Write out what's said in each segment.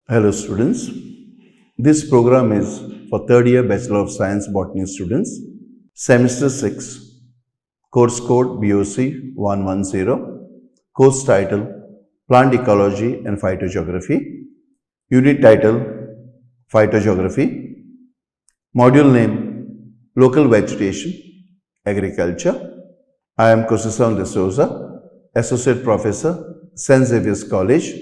Hello students, this program is for third year Bachelor of Science Botany students, Semester 6, course code BOC 110, course title Plant Ecology and Phytogeography, unit title Phytogeography, module name Local Vegetation, Agriculture. I am Kosison de Souza, Associate Professor, St. Xavier's College,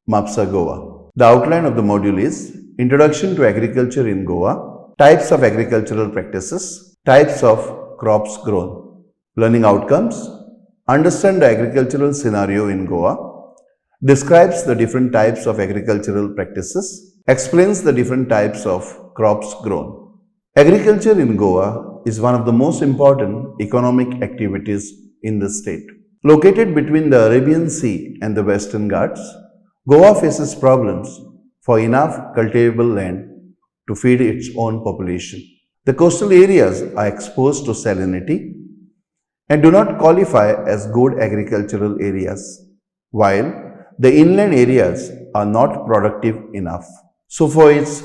Mapsa, Goa. The outline of the module is Introduction to Agriculture in Goa, Types of Agricultural Practices, Types of Crops Grown, Learning Outcomes, Understand the Agricultural Scenario in Goa, Describes the different types of agricultural practices, Explains the different types of crops grown. Agriculture in Goa is one of the most important economic activities in the state. Located between the Arabian Sea and the Western Ghats, Goa faces problems for enough cultivable land to feed its own population. The coastal areas are exposed to salinity and do not qualify as good agricultural areas, while the inland areas are not productive enough. So for its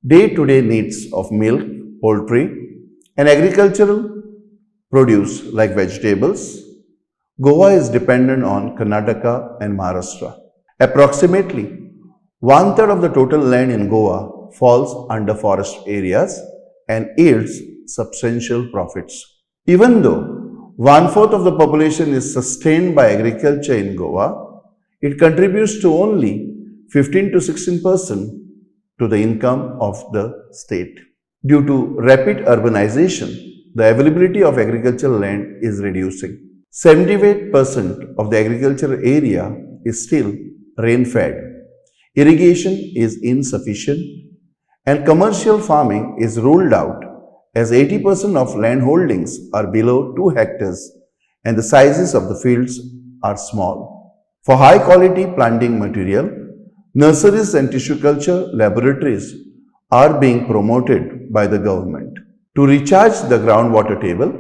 day-to-day needs of milk, poultry, and agricultural produce like vegetables, Goa is dependent on Karnataka and Maharashtra. Approximately one-third of the total land in Goa falls under forest areas and yields substantial profits. Even though one-fourth of the population is sustained by agriculture in Goa, it contributes to only 15 to 16% to the income of the state. Due to rapid urbanization, the availability of agricultural land is reducing. 78% of the agricultural area is still rain-fed. Irrigation is insufficient and commercial farming is ruled out as 80% of land holdings are below 2 hectares and the sizes of the fields are small. For high-quality planting material, nurseries and tissue culture laboratories are being promoted by the government. To recharge the groundwater table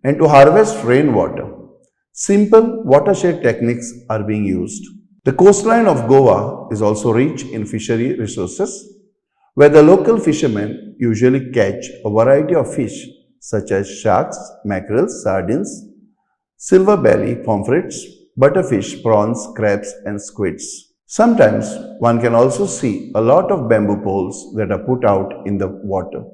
and to harvest rainwater, simple watershed techniques are being used. The coastline of Goa is also rich in fishery resources, where the local fishermen usually catch a variety of fish such as sharks, mackerels, sardines, silver belly, pomfrets, butterfish, prawns, crabs, and squids. Sometimes one can also see a lot of bamboo poles that are put out in the water.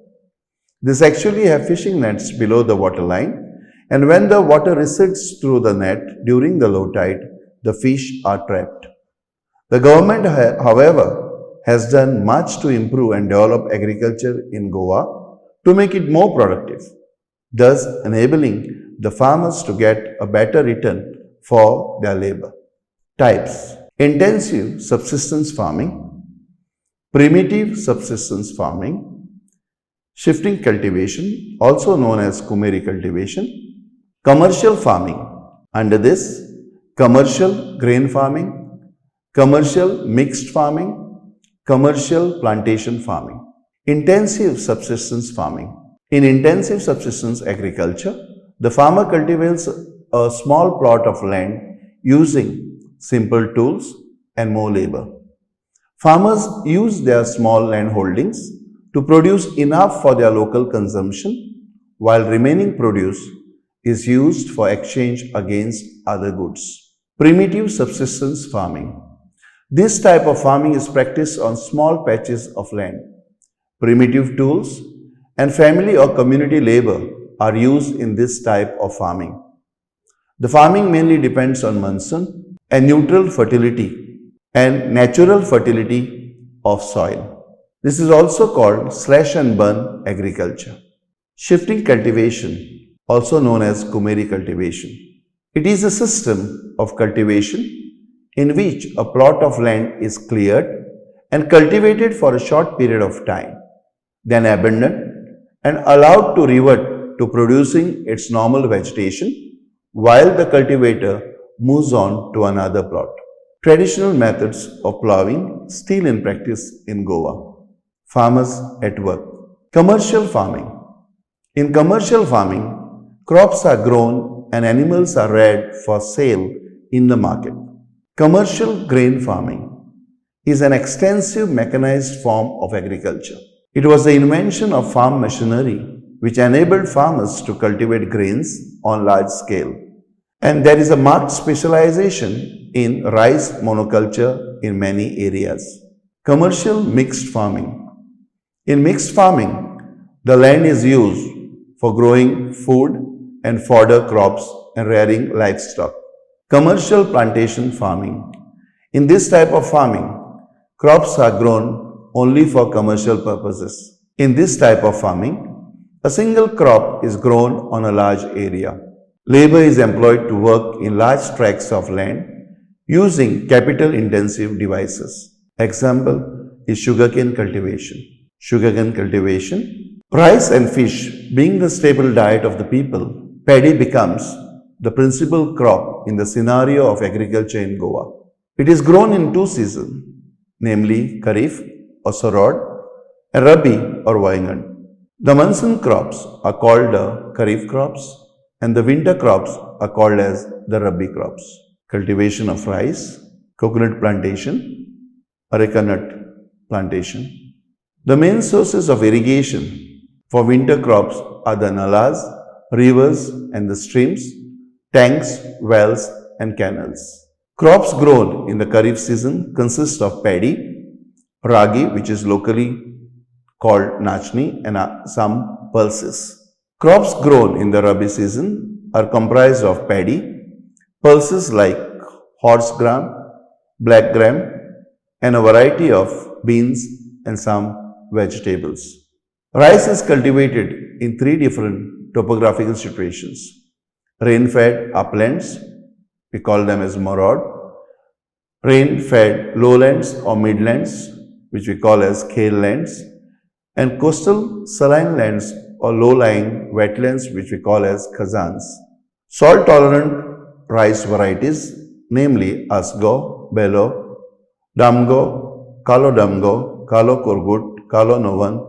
These actually have fishing nets below the waterline, and when the water recedes through the net during the low tide, the fish are trapped. The government, however, has done much to improve and develop agriculture in Goa to make it more productive, thus enabling the farmers to get a better return for their labor. Types: intensive subsistence farming, primitive subsistence farming, shifting cultivation, also known as Kumeri cultivation, commercial farming. Under this, commercial grain farming, commercial mixed farming, commercial plantation farming. Intensive subsistence farming. In intensive subsistence agriculture, the farmer cultivates a small plot of land using simple tools and more labor. Farmers use their small land holdings to produce enough for their local consumption, while remaining produce is used for exchange against other goods. Primitive subsistence farming. This type of farming is practiced on small patches of land. Primitive tools and family or community labor are used in this type of farming. The farming mainly depends on monsoon and neutral fertility and natural fertility of soil. This is also called slash and burn agriculture. Shifting cultivation, also known as Kumeri cultivation. It is a system of cultivation in which a plot of land is cleared and cultivated for a short period of time, then abandoned and allowed to revert to producing its normal vegetation while the cultivator moves on to another plot. Traditional methods of ploughing still in practice in Goa. Farmers at work. Commercial farming. In commercial farming, crops are grown and animals are reared for sale in the market. Commercial grain farming. is an extensive mechanized form of agriculture. It was the invention of farm machinery which enabled farmers to cultivate grains on large scale. And there is a marked specialization in rice monoculture in many areas. Commercial mixed farming. In mixed farming, the land is used for growing food and fodder crops and rearing livestock. Commercial plantation farming. In this type of farming, crops are grown only for commercial purposes. In this type of farming, a single crop is grown on a large area. Labor is employed to work in large tracts of land using capital-intensive devices. Example is sugarcane cultivation. Sugarcane cultivation. Rice and fish being the staple diet of the people, paddy becomes the principal crop in the scenario of agriculture in Goa. It is grown in two seasons, namely Kharif or Sarod and Rabi or Waingan. The monsoon crops are called the Kharif crops and the winter crops are called as the Rabi crops. Cultivation of rice, coconut plantation, areca nut plantation. The main sources of irrigation for winter crops are the nalas, rivers and the streams, tanks, wells and canals. Crops grown in the Kharif season consist of paddy, ragi which is locally called nachni and some pulses. Crops grown in the Rabi season are comprised of paddy, pulses like horse gram, black gram and a variety of beans and some vegetables. Rice is cultivated in three different topographical situations. Rain-fed uplands, we call them as morod. Rain-fed lowlands or midlands, which we call as kale lands. And coastal saline lands or low-lying wetlands, which we call as khazans. Salt-tolerant rice varieties, namely Asgo, Belo, Damgo, Kalo Damgo, Kalo Korgut, Kalo Novan,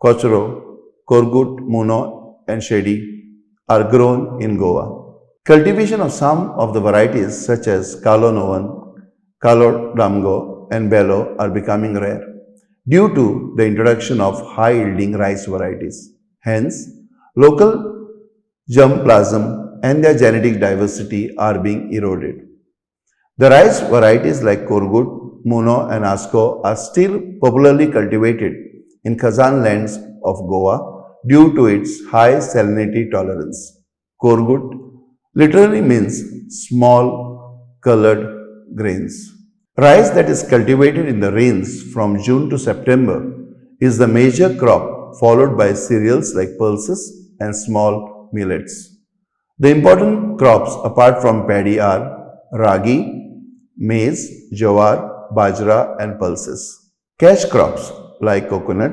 Kochro, Korgut, Muno and Shedi are grown in Goa. Cultivation of some of the varieties such as Kalo Novan, Kalo Damgo and Belo are becoming rare due to the introduction of high-yielding rice varieties. Hence, local germplasm and their genetic diversity are being eroded. The rice varieties like Korgut, Muno and Asko are still popularly cultivated in Khazan lands of Goa due to its high salinity tolerance. Korgut literally means small colored grains. Rice that is cultivated in the rains from June to September is the major crop, followed by cereals like pulses and small millets. The important crops apart from paddy are ragi, maize, jowar, bajra and pulses. Cash crops like coconut,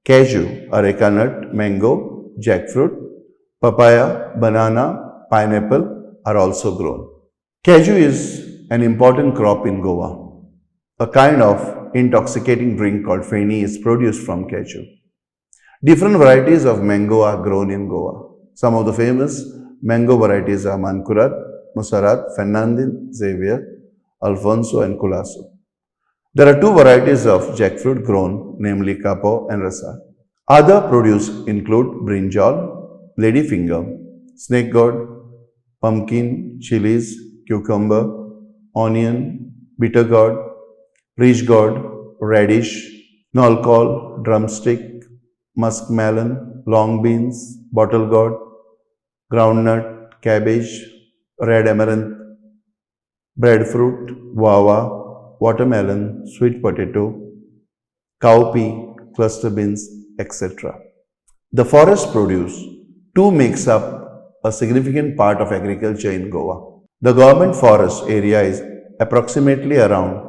cashew, areca nut, mango, jackfruit, papaya, banana, pineapple are also grown. Cashew is an important crop in Goa. A kind of intoxicating drink called feni is produced from cashew. Different varieties of mango are grown in Goa. Some of the famous mango varieties are Mankurat, Musarat, Fernandin, Xavier, Alfonso and Culasso. There are two varieties of jackfruit grown, namely Capo and Rasa. Other produce include brinjal, ladyfinger, snake gourd, pumpkin, chilies, cucumber, onion, bitter gourd, rich gourd, radish, nolkol, drumstick, muskmelon, long beans, bottle gourd, groundnut, cabbage, red amaranth, breadfruit, guava, watermelon, sweet potato, cowpea, cluster beans, etc. The forest produce too makes up a significant part of agriculture in Goa. The government forest area is approximately around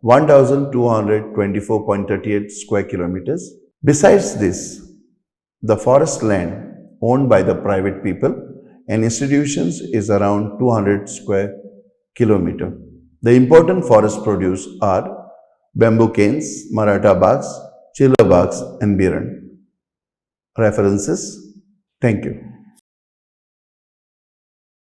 1224.38 square kilometers. Besides this, the forest land owned by the private people and institutions is around 200 square kilometer. The important forest produce are bamboo canes, Maratha barks, chilla barks and biran. References. Thank you.